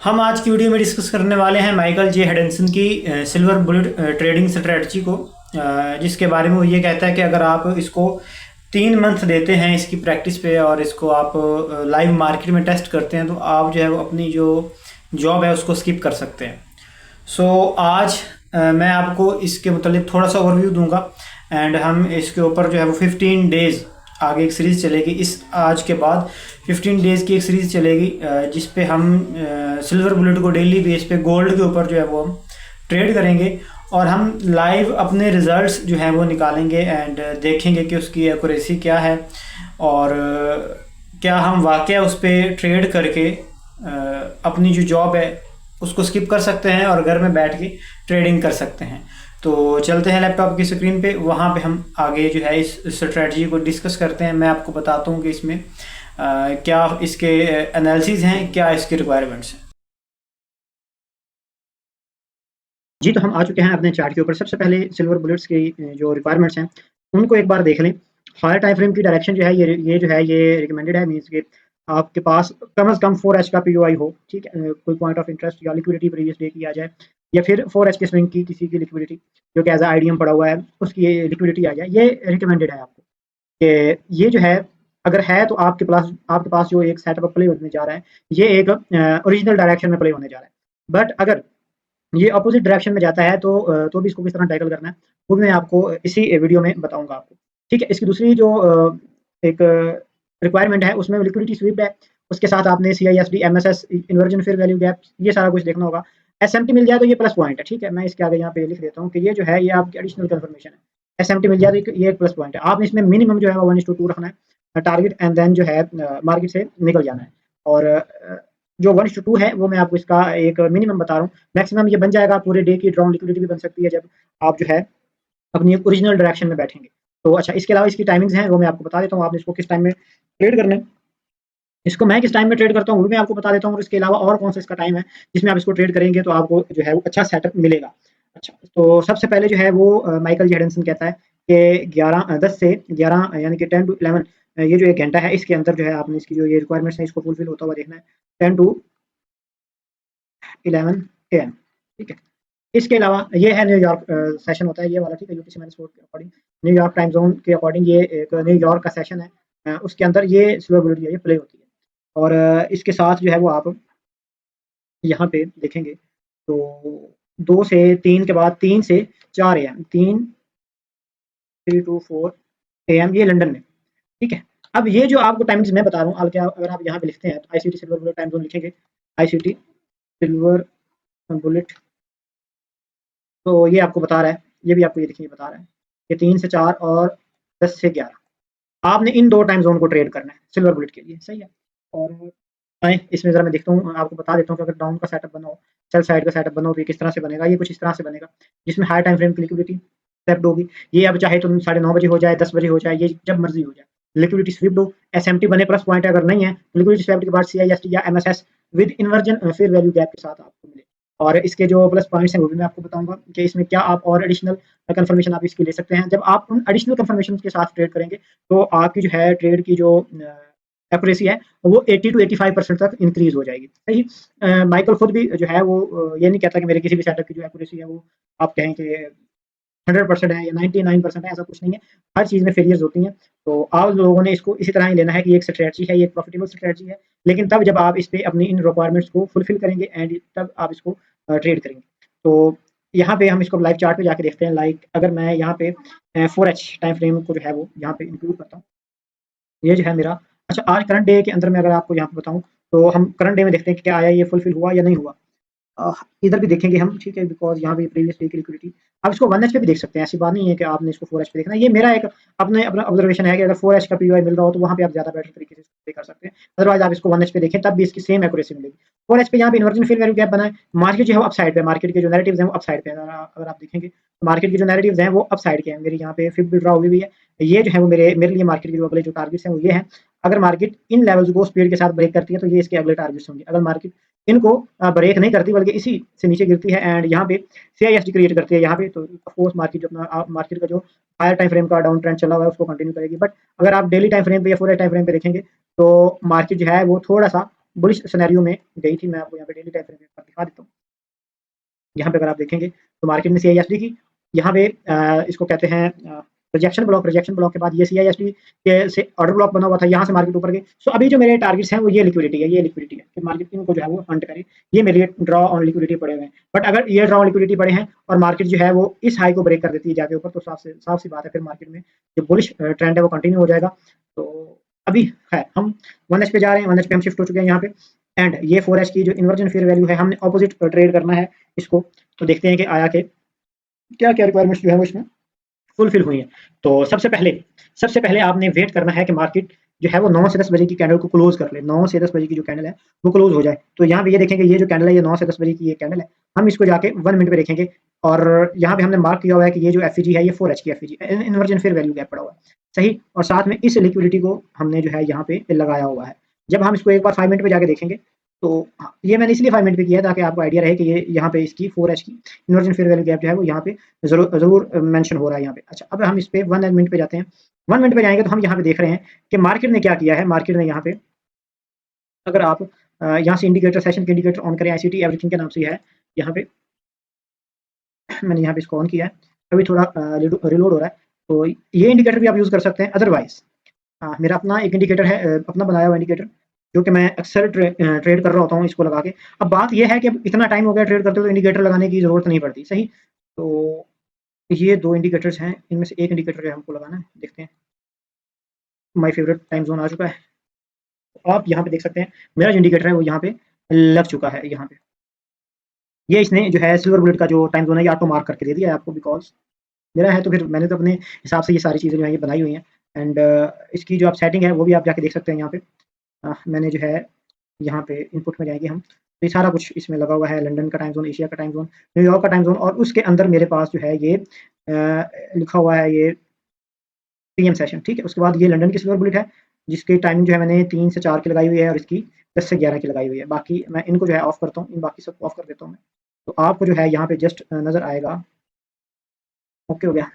हम आज की वीडियो में डिस्कस करने वाले हैं माइकल जे हेडनसन की सिल्वर बुलेट ट्रेडिंग स्ट्रेटजी को, जिसके बारे में वो ये कहता है कि अगर आप इसको 3 मंथ देते हैं इसकी प्रैक्टिस पे और इसको आप लाइव मार्केट में टेस्ट करते हैं तो आप जो है वो अपनी जो जॉब है उसको स्किप कर सकते हैं। आज मैं आपको इसके मुतालिक थोड़ा सा ओवरव्यू दूंगा एंड हम इसके ऊपर जो है वो 15 डेज़ आगे एक सीरीज़ चलेगी। इस आज के बाद 15 डेज़ की एक सीरीज़ चलेगी जिस पे हम सिल्वर बुलेट को डेली बेस पे गोल्ड के ऊपर जो है वो हम ट्रेड करेंगे और हम लाइव अपने रिज़ल्ट्स जो हैं वो निकालेंगे एंड देखेंगे कि उसकी एक्यूरेसी क्या है और क्या हम वाकई उस पर ट्रेड करके अपनी जो जॉब है उसको स्किप कर सकते हैं और घर में बैठ के ट्रेडिंग कर सकते हैं। तो चलते हैं लैपटॉप की स्क्रीन पे, वहाँ पे हम आगे जो है इस स्ट्रेटजी को डिस्कस करते हैं। मैं आपको बताता हूँ कि इसमें क्या इसके एनालिसिस हैं, क्या इसके रिक्वायरमेंट्स हैं। जी, तो हम आ चुके हैं अपने चार्ट के ऊपर। सबसे पहले सिल्वर बुलेट्स की जो रिक्वायरमेंट्स हैं उनको एक बार देख लें। हायर टाइम फ्रेम की डायरेक्शन जो है ये रिकमेंडेड है, मीन्स कि आपके पास कम से कम 4H का पीओआई हो, ठीक है। कोई पॉइंट ऑफ इंटरेस्ट या लिक्विडिटी प्रीवियस डे की आ जाए या फिर 4H के स्विंग की किसी की लिक्विडिटी जो कि एज अ आईडीएम पड़ा हुआ है उसकी लिक्विडिटी आ जाए, ये रिकमेंडेड है आपको। कि ये जो है अगर है तो आपके पास जो एक सेटअप प्ले होने जा रहा है ये एक ओरिजिनल डायरेक्शन में प्ले होने जा रहा है। बट अगर ये अपोजिट डायरेक्शन में जाता है तो भी इसको किस तरह टैकल करना है वो मैं आपको इसी वीडियो में बताऊंगा आपको, ठीक है। इसकी दूसरी जो एक रिक्वायरमेंट है उसमें लिक्विडिटी स्वीप है, उसके साथ आपने CISD MSS inversion fair value gap ये सारा कुछ देखना होगा। SMT मिल जाए तो ये प्लस पॉइंट है, ठीक है। मैं इसके आगे यहाँ पे लिख देता हूँ कि ये जो है ये आपकी एडिशनल कंफर्मेशन है। SMT मिल जाए तो ये एक प्लस पॉइंट है। आपने इसमें मिनिमम जो है 1:2 रखना है टारगेट एंड देन जो है मार्केट से निकल जाना है। और जो 1:2 है वो मैं आपको इसका एक मिनिमम बता रहा हूँ। मैक्सिमम ये बन जाएगा पूरे डे की ड्रॉन लिक्विडिटी भी बन सकती है जब आप जो है अपनी ओरिजिनल डायरेक्शन में बैठेंगे। तो अच्छा, इसके अलावा इसकी टाइमिंग्स हैं वो मैं आपको बता देता हूँ, आपने इसको किस टाइम में ट्रेड करना है। इसको मैं किस टाइम में ट्रेड करता हूँ वो भी मैं आपको बता देता हूँ और इसके अलावा और कौन सा इसका टाइम है जिसमें आप इसको ट्रेड करेंगे तो आपको जो है वो अच्छा सेटअप मिलेगा। अच्छा, तो सबसे पहले जो है वो माइकल जे हेडनसन कहता है कि 10 से 11 यानी कि 10 to 11 ये जो 1 घंटा है इसके अंदर जो है आपने इसकी जो ये रिक्वायरमेंट्स है इसको फुलफिल होता हुआ देखना है 10 to 11 AM, ठीक है। इसके अलावा ये है न्यूयॉर्क सेशन होता है ये वाला, ठीक है। UTC-4 के अकॉर्डिंग न्यूयॉर्क टाइम जोन के अकॉर्डिंग ये एक न्यूयॉर्क का सेशन है। उसके अंदर ये सिल्वर बुलेट जो है ये प्ले होती है और इसके साथ जो है वो आप यहाँ पे देखेंगे तो 2 से 3 के बाद 3 से 4 AM 3 to 4 AM ये लंदन में, ठीक है। अब ये जो आपको टाइमिंग्स मैं बता रहा हूँ अगर आप यहाँ पे लिखते हैं तो ICT silver bullet time zone लिखेंगे, ICT सिल्वर बुलेट, तो ये आपको बता रहा है, ये भी आपको ये देखिए बता रहा है कि 3 से 4 और 10 से 11 आपने इन 2 टाइम ज़ोन को ट्रेड करना है सिल्वर बुलेट के लिए, सही है। और आए इसमें ज़रा मैं देखता हूँ, आपको बता देता हूँ कि अगर डाउन का सेटअप बना हो, सेल साइड का सेटअप बना हो तो ये किस तरह से बनेगा। ये कुछ इस तरह से बनेगा जिसमें हाई टाइम फ्रेम की लिक्विडिटी स्वेप्ट होगी। ये अब चाहे तो 9:30 बजे हो जाए, 10 बजे हो जाए, ये जब मर्जी हो जाए। लिक्विडिटी स्वीप्ट हो, SMT बने प्लस पॉइंट है, अगर नहीं है लिक्विडिटी स्वेप्ट के बाद CISD या MSS with inversion fair value gap के साथ आपको मिले। और इसके जो प्लस पॉइंट्स हैं वो भी मैं आपको बताऊंगा कि इसमें क्या आप और एडिशनल कंफर्मेशन आप इसकी ले सकते हैं। जब आप उन एडिशनल कंफर्मेशन के साथ ट्रेड करेंगे तो आपकी जो है ट्रेड की जो एक्यूरेसी है वो 80 to 85% तक इंक्रीज हो जाएगी, सही। माइकल खुद भी जो है वो ये नहीं कहता कि मेरे किसी भी सेटअप की जो एक्यूरेसी है वो आप कहें कि 100% है या 99% है, ऐसा कुछ नहीं है। हर चीज़ में फेलियर्स होती हैं। तो आप लोगों ने इसको इसी तरह ही लेना है कि एक स्ट्रैटेजी है, ये एक प्रॉफिटेबल स्ट्रैटेजी है, लेकिन तब जब आप इस पे अपनी इन रिक्वायरमेंट्स को फुलफिल करेंगे एंड तब आप इसको ट्रेड करेंगे। तो यहाँ पे हम इसको लाइव चार्ट पे जाके देखते हैं। लाइक अगर मैं यहाँ पे 4H टाइम फ्रेम को जो है वो यहाँ पे इंक्लूड करता हूँ, ये जो है मेरा। अच्छा, आज करंट डे के अंदर मैं अगर आपको यहाँ पे बताऊँ तो हम करंट डे में देखते हैं कि क्या आया, ये फुलफिल हुआ या नहीं हुआ। इधर भी देखेंगे हम, ठीक है, बिकॉज़ यहाँ पे प्रीवियस डे की लिक्विडिटी आप इसको 1H पे भी देख सकते हैं, ऐसी बात नहीं है कि आपने इसको 4H पे देखना है। ये मेरा एक अपना ऑब्जर्वेशन है कि अगर 4H का पीओआई मिल रहा हो तो वहाँ पे आप ज़्यादा बेटर तरीके से पे कर सकते हैं। अदरवाइज़ आप इसको 1H पे देखें तब भी इसकी सेम एक्यूरेसी मिलेगी। 4H पे यहाँ पे इन्वर्जन फेयर वैल्यू गैप बना है, मार्केट जो है वो अपसाइड पे है, मार्केट के जो नैरेटिव्स हैं वो अपसाइड पे हैं। अगर आप देखेंगे तो मार्केट के जो नैरेटिव्स हैं वो अपसाइड के हैं। मेरी यहाँ पे फिब विथड्रॉ हुई है। ये जो है वो मेरे लिए मार्केट के जो अगले जो टारगेट्स हैं वो ये हैं। अगर मार्केट इन लेवल्स को स्पीड के साथ ब्रेक करती है तो ये इसके अगले टारगेट्स होंगे। अगर मार्केट इनको ब्रेक नहीं करती बल्कि इसी से नीचे गिरती है एंड यहाँ पे CISD क्रिएट करती है यहाँ पे, तो ऑफ कोर्स मार्केट जो अपना मार्केट का जो हायर टाइम फ्रेम का डाउन ट्रेंड चला हुआ है उसको कंटिन्यू करेगी। बट अगर आप डेली टाइम फ्रेम पे या 4H टाइम फ्रेम पे देखेंगे तो मार्केट जो है वो थोड़ा सा बुलिश सिनेरियो में गई थी। मैं आपको यहाँ पे डेली टाइम फ्रेम दिखा देता हूँ। यहाँ पे अगर आप देखेंगे तो मार्केट ने सीआईएसडी की, यहाँ पे इसको कहते हैं रिजेक्शन ब्लॉक के बाद ये सीआईएसडी के से ऑर्डर ब्लॉक बना हुआ था, यहाँ से मार्केट ऊपर गई। सो अभी जो मेरे टारगेट्स हैं वो ये लिक्विडिटी है कि मार्केट इनको जो है वो हंट करे। ये मेरे ड्रॉ ऑन लिक्विडिटी पड़े हुए हैं, बट अगर ये ड्रॉ ऑन लिक्विडिटी पड़े हैं और मार्केट जो है वो इस हाई को ब्रेक कर देती है जाके ऊपर, तो साफ सी बात है फिर मार्केट में जो बुलिश ट्रेंड है वो कंटिन्यू हो जाएगा। तो अभी है हम 1H पे जा रहे हैं, 1H पे हम शिफ्ट हो चुके हैं यहाँ पे, एंड ये 4H की जो इन्वर्जन फेयर वैल्यू है हमने ऑपोजिट ट्रेड करना है इसको। तो देखते हैं कि आया के क्या क्या रिक्वायरमेंट्स जो है वो इसमें फुलफिल हुई है। तो सबसे पहले आपने वेट करना है कि मार्केट जो है वो 9 से 10 बजे की कैंडल को क्लोज कर ले। 9 से 10 बजे की जो कैंडल है वो क्लोज हो जाए। तो यहाँ पे ये देखेंगे ये जो कैंडल है ये 9 से 10 बजे की ये कैंडल है। हम इसको जाके 1 मिनट पे देखेंगे और यहाँ पे हमने मार्क किया हुआ है कि ये जो एफईजी है ये 4H की FEG inversion fair value gap पड़ा हुआ है, सही। और साथ में इस लिक्विडिटी को हमने जो है यहाँ पे लगाया हुआ है। जब हम इसको एक बार 5 मिनट पे जाके देखेंगे तो ये मैंने इसलिए 5 मिनट पे किया है ताकि आपको आइडिया रहे कि ये यहाँ पे इसकी 4H की इन्वर्जन फेयर वैल्यू गैप जो है वो यहाँ पे ज़रूर मेंशन हो रहा है यहाँ पे। अच्छा, अब हम इस पे 1 मिनट पे जाते हैं। 1 मिनट पे जाएंगे तो हम यहाँ पे देख रहे हैं कि मार्केट ने क्या किया है। मार्केट ने यहाँ पे अगर आप यहाँ से इंडिकेटर सेशन के इंडिकेटर ऑन करें, आईसीटी एवरीथिंग के नाम से है यहाँ पे, मैंने यहाँ पे इसको ऑन किया है। अभी थोड़ा रिलोड हो रहा है, तो ये इंडिकेटर भी आप यूज़ कर सकते हैं। अदरवाइज मेरा अपना एक इंडिकेटर है, अपना बनाया हुआ इंडिकेटर, जो कि मैं अक्सर ट्रेड कर रहा होता हूँ इसको लगा के। अब बात यह है कि अब इतना टाइम हो गया ट्रेड करते हुए तो इंडिकेटर लगाने की ज़रूरत नहीं पड़ती, सही। तो ये 2 इंडिकेटर्स हैं, इनमें से एक इंडिकेटर जो है हमको लगाना है। देखते हैं, माय फेवरेट टाइम ज़ोन आ चुका है। आप यहाँ पे देख सकते हैं मेरा जो इंडिकेटर है वो यहाँ पे लग चुका है। यहाँ पे ये इसने जो है सिल्वर बुलेट का जो टाइम ज़ोन है ये ऑटो मार्क करके दे दिया है आपको, बिकॉज़ मेरा है तो फिर मैंने तो अपने हिसाब से ये सारी चीज़ें जो है ये बनाई हुई हैं। एंड इसकी जो आप सेटिंग है वो भी आप जाके देख सकते हैं यहाँ पे। मैंने जो है यहाँ पे इनपुट में जाएंगे हम, तो ये सारा कुछ इसमें लगा हुआ है। लंदन का टाइम ज़ोन, एशिया का टाइम ज़ोन, न्यूयॉर्क का टाइम ज़ोन, और उसके अंदर मेरे पास जो है ये लिखा हुआ है ये पीएम सेशन, ठीक है। उसके बाद ये लंदन की सिल्वर बुलेट है जिसकी टाइमिंग जो है मैंने 3 से 4 की लगाई हुई है और इसकी 10 से 11 की लगाई हुई है। बाकी मैं इनको जो है ऑफ करता हूँ, इन बाकी सबको ऑफ कर देता हूँ मैं। तो आपको जो है यहाँ पे जस्ट नज़र आएगा। ओके हो गया।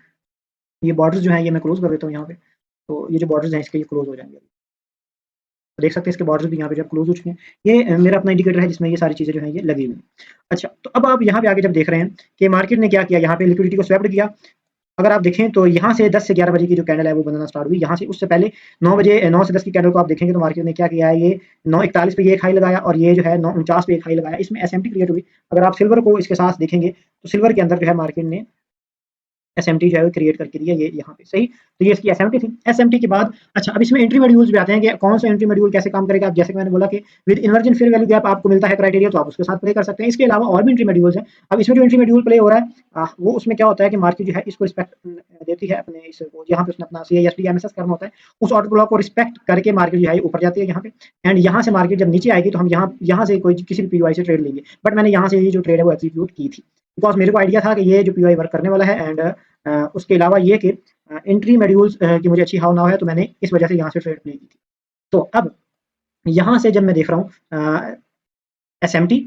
ये बॉर्डर्स जो है ये मैं क्लोज कर देता हूँ यहाँ पे। तो ये जो बॉर्डर्स हैं इसके ये क्लोज हो जाएंगे। तो देख सकते हैं इसके बॉर्डर्स भी यहाँ पे जब क्लोज हो चुके हैं। ये मेरा अपना इंडिकेटर है जिसमें ये सारी चीज़ें जो हैं ये लगी हुई हैं। अच्छा, तो अब आप यहाँ पे आगे जब देख रहे हैं कि मार्केट ने क्या किया, यहाँ पे लिक्विडिटी को स्वैप्ड किया। अगर आप देखें तो यहाँ से 10 से 11 बजे की जो कैंडल है वो बनना स्टार्ट हुई। यहाँ से उससे पहले 9 बजे 9 से 10 की कैंडल को आप देखेंगे तो मार्केट ने क्या किया है, ये 9:41 पे ये एक हाई लगाया और ये जो है 9:49 पे एक हाई लगाया। इसमें एसएमटी क्रिएट हुई। अगर आप सिल्वर को इसके साथ देखेंगे तो सिल्वर के अंदर जो है मार्केट ने एसएमटी जो है वो क्रिएट करके दिया ये यहाँ पे, सही। तो ये इसकी एसएमटी थी। एसएमटी के बाद अच्छा, अब इसमें एंट्री मॉड्यूल्स भी आते हैं कि कौन सा एंट्री मॉड्यूल कैसे काम करेगा। अब जैसे कि मैंने बोला कि with inversion fair value gap आपको मिलता है क्राइटेरिया, तो आप उसके साथ प्ले कर सकते हैं। इसके अलावा और भी एंट्री मॉड्यूल्स हैं। अब इसमें जो एंट्री मॉड्यूल प्ले हो रहा है वो उसमें क्या होता है कि मार्केट जो है इसको रिस्पेक्ट देती है अपने इसको, यहाँ पे उसने अपना सीआईएसडी एमएसएस करना होता है, उस ऑर्डर ब्लॉक को रिस्पेक्ट करके मार्केट जो है ऊपर जाती है यहाँ पे। एंड यहाँ से मार्केट जब नीचे आएगी तो हम यहाँ से कोई किसी भी पीवाई से ट्रेड लेंगे, बट मैंने यहाँ से ये जो ट्रेड है वो एग्जीक्यूट की थी बिकॉज मेरे को आइडिया था कि ये जो पीवाई वर्क करने वाला है। एंड उसके अलावा ये कि एंट्री मॉड्यूल्स की मुझे अच्छी हाव ना हो है, तो मैंने इस वजह से यहाँ से ट्रेड प्ले की थी। तो अब यहाँ से जब मैं देख रहा हूँ एसएमटी,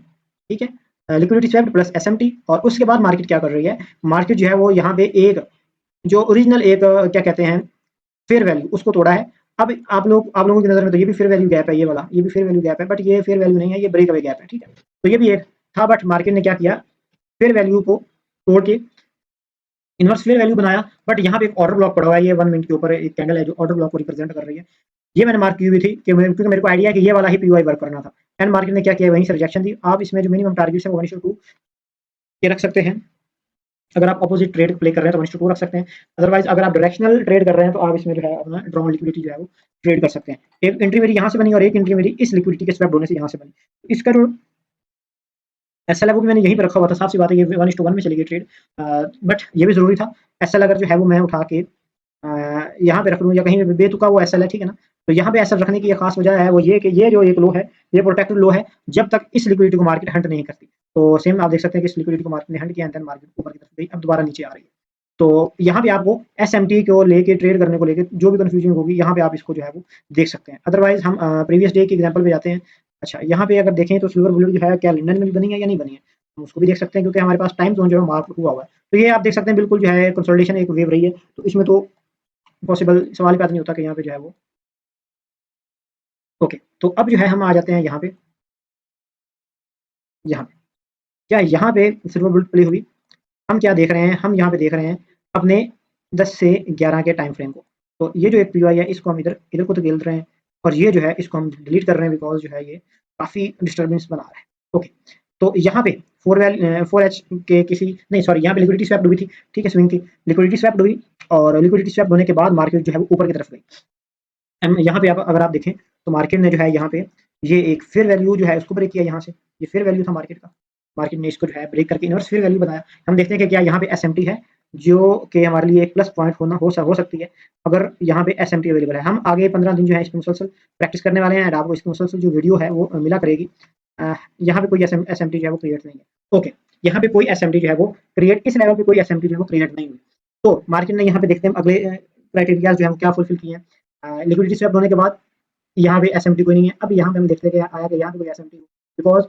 ठीक है, लिक्विडिटी स्वैप्ड प्लस एसएमटी, और उसके बाद मार्केट क्या कर रही है, मार्केट जो है वो यहाँ पे एक जो ओरिजिनल एक क्या कहते हैं फेयर वैल्यू उसको तोड़ा है। अब आप लोगों की नज़र में तो ये भी फेयर वैल्यू गैप है, ये वाला ये भी फेयर वैल्यू गैप है, बट ये फेयर वैल्यू नहीं है, ये ब्रेक अवे गैप है, ठीक है। तो ये भी एक था, बट मार्केट ने क्या किया, फेयर वैल्यू को तोड़ के इन्वर्स फेयर वैल्यू बनाया। बट यहाँ पे एक ऑर्डर ब्लॉक पड़ा हुआ है, ये 1 मिनट के ऊपर एक कैंडल है जो ऑर्डर ब्लॉक को रिप्रेजेंट कर रही है। ये मैंने मार्क की हुई थी कि क्योंकि मेरे को आइडिया है कि ये वाला ही पीवाई वर्क करना था। एंड मार्केट ने क्या किया, वहीं से रिजेक्शन दी। आप इसमें जो मिनिमम टारगेट है वो 1:2 ये रख सकते हैं। अगर आप अपोजिट ट्रेड प्ले कर रहे हैं तो 1:2 रख सकते हैं। अदरवाइज अगर आप डायरेक्शनल ट्रेड कर रहे हैं तो आप इसमें जो है अपना ड्रॉ लिक्विडिटी जो है वो ट्रेड कर सकते हैं। एक एंट्री मेरी यहाँ से बनी और एक एंट्री मेरी इस लिक्विडिटी के स्वैप होने से यहाँ से बनी। इसका जो एसएल है वो भी मैंने यहीं पे रखा हुआ था, साफ सी बात है ये 1:1 में चली गई ट्रेड। बट ये भी जरूरी था। एसएल अगर जो है वो मैं उठा के यहाँ पे रख लूँ या कहीं पे बेतुका वो एसएल है, ठीक है ना। तो यहाँ पे एसएल रखने की ये खास वजह है वो ये कि ये जो एक लो है ये प्रोटेक्टेड लो है जब तक इस लिक्विडिटी को मार्केट हंट नहीं करती। तो सेम आप देख सकते हैं कि इस लिक्विडिटी को मार्केट ने हंट किया, एंड देन मार्केट ऊपर की तरफ गई, अब दोबारा नीचे आ रही है। तो यहाँ पे आपको एसएमटी को लेके ट्रेड करने को लेके जो भी कंफ्यूजन होगी यहाँ पे आप इसको जो है वो देख सकते हैं। अदरवाइज हम प्रीवियस डे के एग्जांपल पे जाते हैं। अच्छा, यहाँ पे अगर देखें तो सिल्वर बुलेट जो है क्या लंदन में भी बनी है या नहीं बनी है, हम उसको भी देख सकते हैं क्योंकि हमारे पास टाइम जोन जो है मार्क हुआ हुआ है। तो ये आप देख सकते हैं बिल्कुल जो है कंसोलिडेशन एक वेव रही है। तो इसमें तो पॉसिबल सवाल ही पैदा नहीं होता कि यहाँ पे जो है वो ओके, तो अब जो है हम आ जाते हैं यहाँ पे, यहाँ पे क्या यहाँ पे सिल्वर बुलेट प्ले हुई। हम क्या देख रहे हैं, हम यहाँ पे देख रहे हैं अपने 10 से 11 के टाइम फ्रेम को। तो ये जो एक पीओआई है इसको हम इधर इधर को तो खेल रहे हैं, और ये जो है इसको हम डिलीट कर रहे हैं बिकॉज जो है ये काफ़ी डिस्टर्बेंस बना रहा है। ओके, तो यहाँ पे 4H के किसी नहीं सॉरी यहाँ पे लिक्विडिटी स्वैप हुई थी, ठीक है, स्विंग की लिक्विडिटी स्वैप हुई, और लिक्विडिटी स्वैप होने के बाद मार्केट जो है वो ऊपर की तरफ गई। यहाँ पे आप अगर आप देखें तो मार्केट ने जो है यहाँ पे ये एक फेयर वैल्यू जो है उसको ब्रेक किया यहाँ से, ये फेयर वैल्यू था मार्केट का, मार्केट ने इसको जो है ब्रेक करके इनवर्स फेयर वैल्यू बनाया। हम देखते हैं कि क्या यहाँ पे एसएमटी है जो कि हमारे लिए एक प्लस पॉइंट होना हो सकती है अगर यहाँ पे एसएमटी अवेलेबल है। हम आगे 15 दिन जो है इस पर मुसलसल प्रैक्टिस करने वाले हैं, आपको इसकी मुसलसल जो वीडियो है वो मिला करेगी। यहाँ पे कोई एसएमटी जो है वो क्रिएट नहीं है। ओके, यहाँ पे कोई एसएमटी जो है वो क्रिएट, इस लेवल पे कोई एसएमटी जो है वो क्रिएट नहीं हुई। तो मार्केट ने यहाँ पे देखते हैं अगले क्राइटेरिया जो है वो क्या फुलफिल किए हैं। लिक्विडिटी स्वैप होने के बाद यहाँ पे एसएमटी कोई नहीं है। अब यहाँ पे हम देखते हैं कि आया कि यहाँ पे कोई एसएमटी, बिकॉज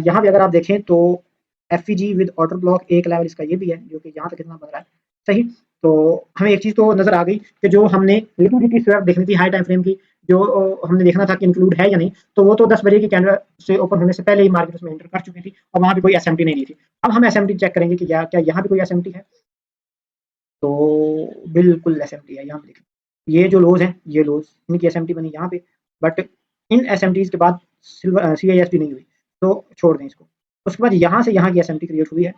यहाँ पे अगर आप देखें तो एफईजी विद ऑर्डर ब्लॉक एक लेवल इसका ये भी है जो कि यहाँ तक कितना बन रहा है सही। तो हमें एक चीज तो नजर आ गई कि जो हमने लिक्विडिटी स्वैप देखनी थी हाई टाइम फ्रेम की, जो हमने देखना था कि इंक्लूड है या नहीं, तो वो तो 10 बजे की कैंडल से ओपन होने से पहले ही मार्केट उसमें एंटर कर चुकी थी और वहां पे कोई एसएमटी नहीं ली थी। अब हम एसएमटी चेक करेंगे कि क्या यहाँ पे कोई एसएमटी है, तो बिल्कुल एसएमटी है। यहाँ पे देखें ये जो लोज हैं ये लोज इनकी एसएमटी बनी यहाँ पे, बट इन एसएमटीज के बाद सिल्वर सीआईएसटी नहीं हुई, तो छोड़ दें इसको। उसके बाद यहाँ से यहाँ की एसएमटी क्रिएट हुई है।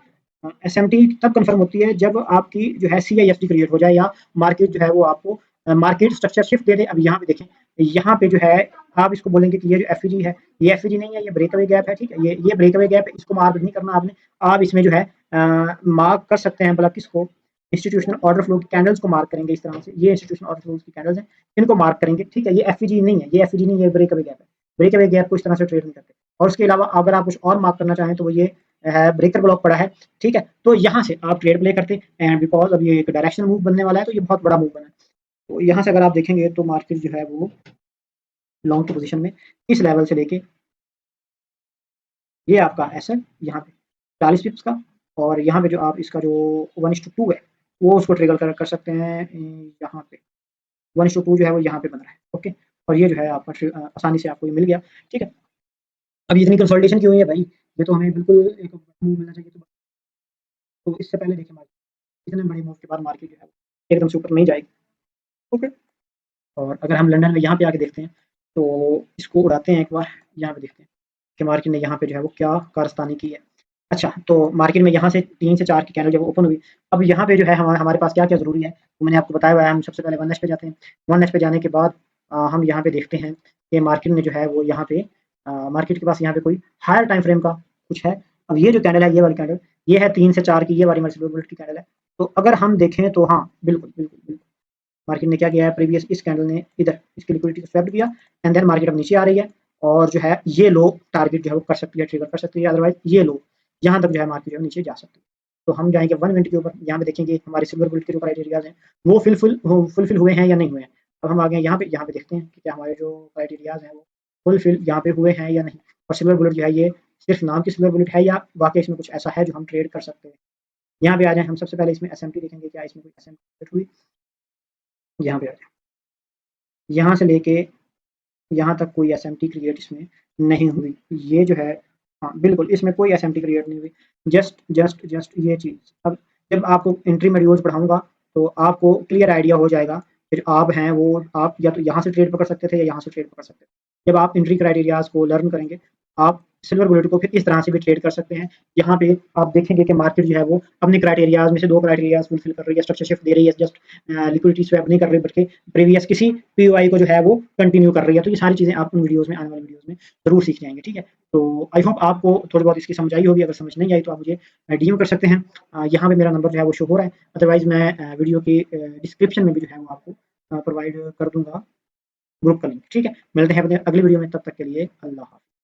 एसएमटी तब कंफर्म होती है जब आपकी जो है सीआईएसटी क्रिएट हो जाए या मार्केट जो है वो आपको मार्केट स्ट्रक्चर शिफ्ट दे दे। अब यहाँ पे देखें, यहाँ पे जो है आप इसको बोलेंगे कि ये जो एफईजी है ये एफईजी नहीं है, ये ब्रेकअवे गैप है, ठीक है, ये ब्रेकअवे गैप है, इसको मार्क नहीं करना आपने। आप इसमें जो है मार्क कर सकते हैं, मतलब किसको, इंस्टीट्यूशनल ऑर्डर फ्लो की कैंडल्स को मार्क करेंगे इस तरह से। ये इंस्टीट्यूशनल ऑर्डर फ्लो की कैंडल्स हैं, इनको मार्क करेंगे, ठीक है। ये एफईजी नहीं है, ये एफईजी नहीं है, ब्रेकअवे गैप है। ब्रेकअवे गैप को इस तरह से ट्रेड नहीं करते। और उसके अलावा अगर आप कुछ और मार्क करना चाहें तो वो ये है ब्रेकर ब्लॉक पड़ा है, ठीक है, तो यहाँ से आप ट्रेड प्ले करते एंड बिकॉज अब ये एक डायरेक्शनल मूव बनने वाला है तो ये बहुत बड़ा मूव बना है। तो यहाँ से अगर आप देखेंगे तो मार्केट जो है वो लॉन्ग की पोजीशन में इस लेवल से लेके ये आपका एसएल यहाँ पे 40 पिप्स का, और यहाँ पे जो आप इसका जो 1:2 है वो उसको ट्रिगर कर सकते हैं यहाँ पे। 1:2 जो है वो यहाँ पे बन रहा है, ओके, और ये जो है आपका आसानी से आपको ये मिल गया, ठीक है। अब इतनी कंसोलिडेशन क्यों हुई है भाई, ये तो हमें बिल्कुल एक मूव मिलना चाहिए। तो इससे पहले देखिए मार्केट इतने बड़े मूव के बाद मार्केट जो है एकदम से ऊपर नहीं जाएगी, ओके। और अगर हम लंदन में यहाँ पे आके देखते हैं तो इसको उड़ाते हैं एक बार, यहाँ पे देखते हैं कि मार्केट ने यहाँ पे जो है वो क्या कारस्तानी की है। अच्छा, तो मार्केट में यहाँ से 3 से 4 की कैंडल जब ओपन हुई, अब यहाँ पे जो है हमारे पास क्या क्या ज़रूरी है, तो मैंने आपको बताया हुआ है। हम सबसे पहले 1H पे जाते हैं। 1H पे जाने के बाद हम यहाँ पे देखते हैं कि मार्केट ने जो है वो यहाँ पे मार्केट के पास यहाँ पे कोई हायर टाइम फ्रेम का कुछ है। अब ये जो कैंडल है, ये वाली कैंडल, ये है 3 से 4 की, ये वाली मल्टीपल बुलेट की कैंडल है। तो अगर हम देखें तो हाँ बिल्कुल बिल्कुल बिल्कुल मार्केट ने क्या किया है, प्रीवियस इस कैंडल ने इधर इसकी लिक्विडिटी को स्वैप किया एंड देन मार्केट अब नीचे आ रही है, और जो है ये लो टारगेट जो है वो कर सकती है, ट्रिगर कर सकती है, अदरवाइज ये लो यहाँ तक जो है मार्केट जो है नीचे जा सकती है। तो हम जाएंगे 1 मिनट के ऊपर, यहाँ पे देखेंगे हमारे सिल्वर बुलेट के जो क्राइटेरियाज हैं वो फुलफिल हुए हैं या नहीं हुए हैं। अब हम आ गए यहाँ पे देखते हैं कि क्या हमारे जो क्राइटेरियाज हैं वो फुलफिल यहाँ पे हुए हैं या नहीं, और सिल्वर बुलेट जो है ये सिर्फ नाम की सिल्वर बुलेट है या वाकई इसमें कुछ ऐसा है जो हम ट्रेड कर सकते हैं। यहाँ पे आ जाए, हम सबसे पहले इसमें एसएमटी देखेंगे, क्या इसमें कोई एसएमटी हुई, यहाँ पे आ जाए, यहाँ से लेके यहाँ तक कोई एसएमटी क्रिएट इसमें नहीं हुई। ये जो है हाँ बिल्कुल इसमें कोई एसएमटी क्रिएट नहीं हुई, जस्ट ये चीज़। अब जब आपको एंट्री मॉड्यूल्स पढ़ाऊंगा तो आपको क्लियर आइडिया हो जाएगा। फिर आप हैं वो आप या तो यहाँ से ट्रेड पकड़ सकते थे या यहाँ से ट्रेड पकड़ सकते थे। जब आप एंट्री क्राइटेरियाज को लर्न करेंगे आप सिल्वर बुलेट को फिर इस तरह से भी ट्रेड कर सकते हैं। यहाँ पे आप देखेंगे कि मार्केट जो है वो अपने क्राइटेरियाज में से 2 क्राइटेरियाज फुलफिल कर रही है, स्ट्रक्चर शिफ्ट दे रही है, जस्ट लिक्विडिटी स्वैप नहीं कर रही बल्कि प्रीवियस किसी पीओआई को जो है वो कंटिन्यू कर रही है। तो ये सारी चीज़ें आप उन वीडियोज़ में, आने वाली वीडियोज़ में ज़रूर सीख जाएंगे, ठीक है। तो आई होप आपको थोड़ी बहुत इसकी समझ आई होगी। अगर समझ नहीं आई तो आप मुझे डीएम कर सकते हैं। यहाँ पे मेरा नंबर जो है वो शो हो रहा है, अदरवाइज मैं वीडियो की डिस्क्रिप्शन में भी जो है वो आपको प्रोवाइड कर दूंगा ग्रुप का लिंक, ठीक है। मिलते हैं अपने अगली वीडियो में, तब तक के लिए अल्लाह हाफ़िज़।